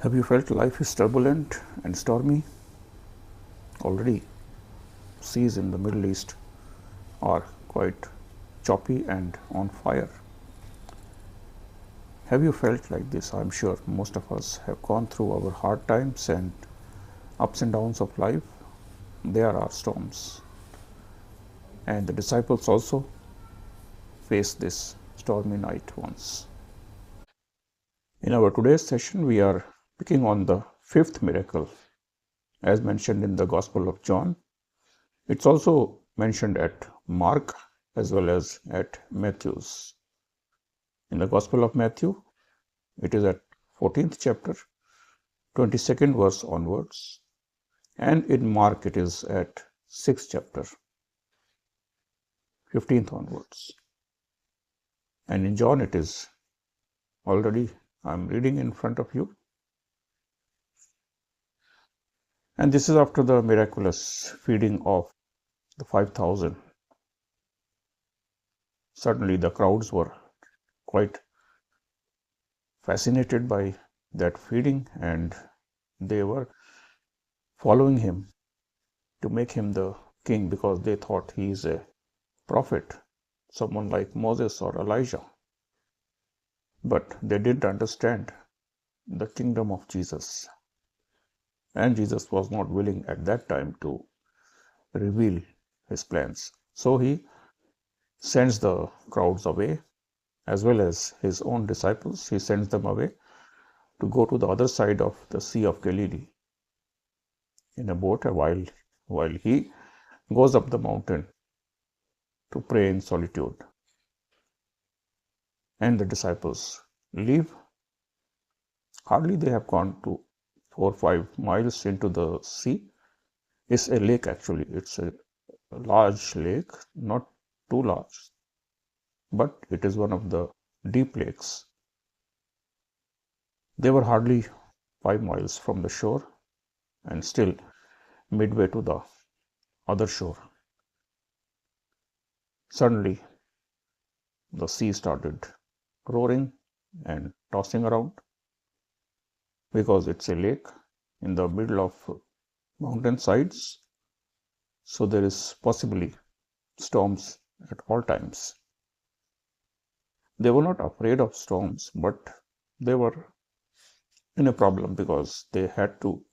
Have you felt life is turbulent and stormy? Already, seas in the Middle East are quite choppy and on fire. Have you felt like this? I'm sure most of us have gone through our hard times and ups and downs of life. There are storms. And the disciples also faced this stormy night once. In our today's session, we are picking on the fifth miracle, as mentioned in the Gospel of John. It's also mentioned at Mark as well as at Matthew's. In the Gospel of Matthew, it is at 14th chapter, 22nd verse onwards, and in Mark it is at 6th chapter, 15th onwards. And in John it is already, I'm reading in front of you. And this is after the miraculous feeding of the 5,000. Certainly the crowds were quite fascinated by that feeding, and they were following him to make him the king because they thought he is a prophet, someone like Moses or Elijah. But they didn't understand the kingdom of Jesus. And Jesus was not willing at that time to reveal his plans. So he sends the crowds away, as well as his own disciples. He sends them away to go to the other side of the Sea of Galilee in a boat while he goes up the mountain to pray in solitude. And the disciples leave. Hardly they have gone to 4 or 5 miles into the sea. It's a lake actually. It's a large lake, not too large, but it is one of the deep lakes. They were hardly 5 miles from the shore and still midway to the other shore. Suddenly, the sea started roaring and tossing around because it's a lake in the middle of mountain sides. So there is possibly storms at all times. They were not afraid of storms, but they were in a problem because they had to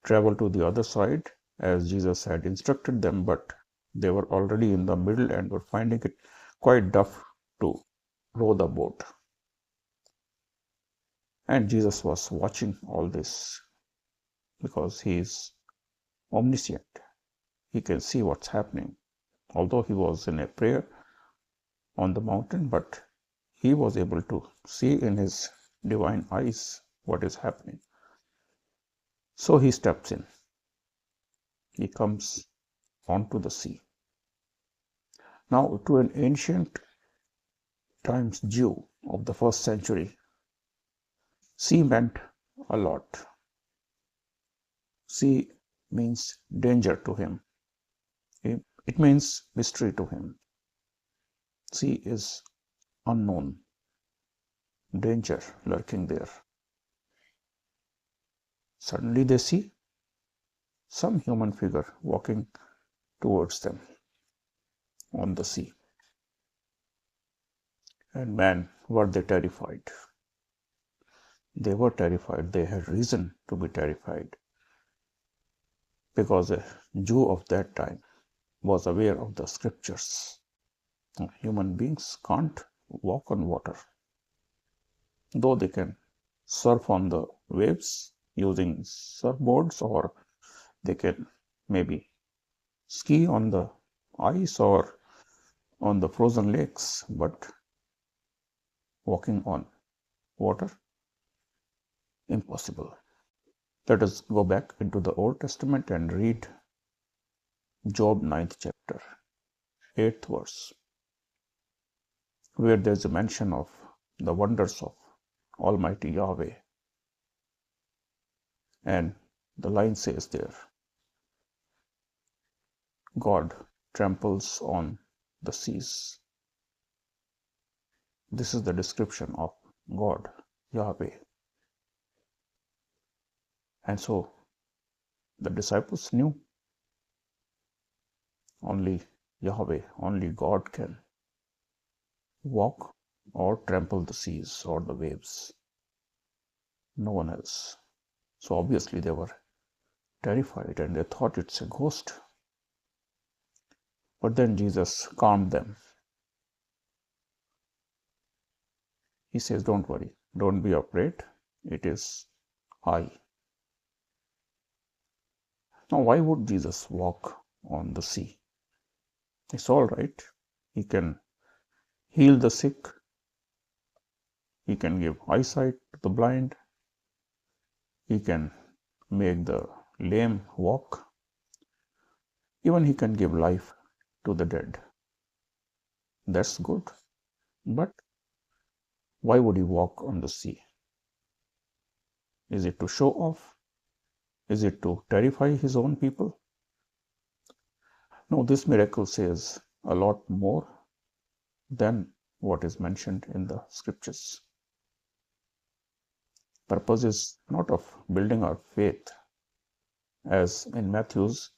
travel to the other side as Jesus had instructed them, but they were already in the middle and were finding it quite tough to row the boat. And Jesus was watching all this because he is omniscient. He can see what's happening. Although he was in a prayer on the mountain, but he was able to see in his divine eyes what is happening. So he steps in. He comes onto the sea. Now, to an ancient times Jew of the first century, sea meant a lot. Sea means danger to him. It means mystery to him. Sea is unknown, danger lurking there. Suddenly they see some human figure walking towards them on the sea. And man, were they terrified. They were terrified. They had reason to be terrified because a Jew of that time was aware of the scriptures. Human beings can't walk on water, though they can surf on the waves using surfboards, or they can maybe ski on the ice or on the frozen lakes, but walking on water, impossible. Let us go back into the Old Testament and read Job 9th chapter, 8th verse, where there is a mention of the wonders of Almighty Yahweh. And the line says there, God tramples on the seas. This is the description of God, Yahweh. And so the disciples knew only Yahweh, only God can walk or trample the seas or the waves. No one else. So obviously they were terrified and they thought it's a ghost. But then Jesus calmed them. He says, don't worry, don't be afraid. It is I. Now, why would Jesus walk on the sea? It's all right. He can heal the sick. He can give eyesight to the blind. He can make the lame walk. Even he can give life to the dead. That's good. But why would he walk on the sea? Is it to show off? Is it to terrify his own people? No, this miracle says a lot more than what is mentioned in the scriptures. Purpose is not of building our faith. As in Matthew's,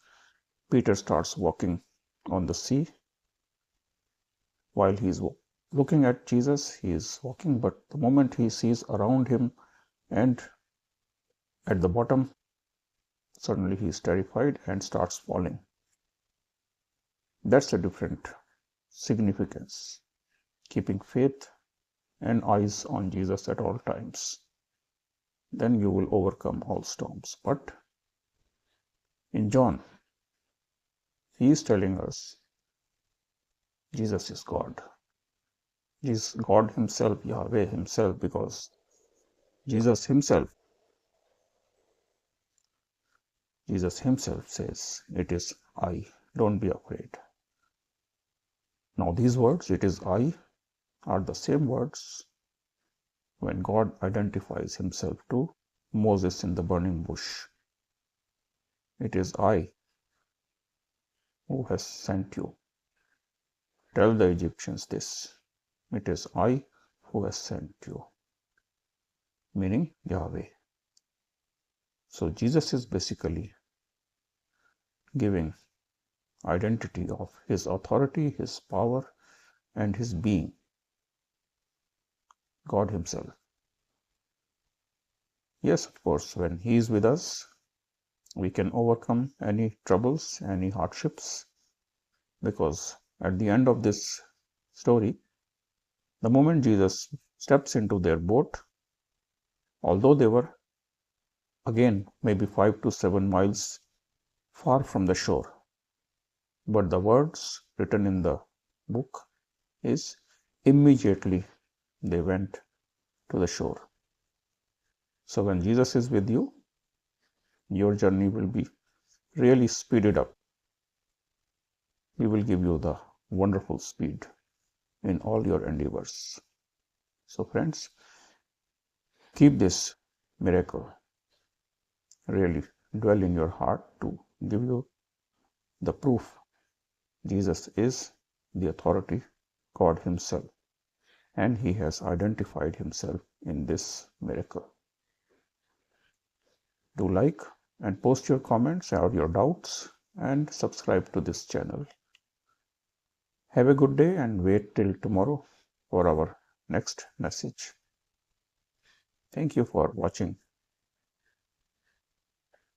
Peter starts walking on the sea. While he's looking at Jesus, he is walking, but the moment he sees around him and at the bottom, suddenly he is terrified and starts falling. That's a different significance. Keeping faith and eyes on Jesus at all times. Then you will overcome all storms. But in John, he is telling us Jesus is God. He is God himself, Yahweh himself, because Jesus himself says, it is I, don't be afraid. Now these words, it is I, are the same words when God identifies himself to Moses in the burning bush. It is I who has sent you. Tell the Egyptians this. It is I who has sent you. Meaning Yahweh. So Jesus is basically giving identity of his authority, his power, and his being. God himself. Yes, of course, when he is with us, we can overcome any troubles, any hardships, because at the end of this story, the moment Jesus steps into their boat, although they were again maybe 5 to 7 miles far from the shore, but the words written in the book is immediately they went to the shore. So when Jesus is with you, your journey will be really speeded up. He will give you the wonderful speed in all your endeavors. So friends, keep this miracle really dwell in your heart to give you the proof Jesus is the authority, God himself, and he has identified himself in this miracle. Do like and post your comments or your doubts and subscribe to this channel. Have a good day and wait till tomorrow for our next message. Thank you for watching.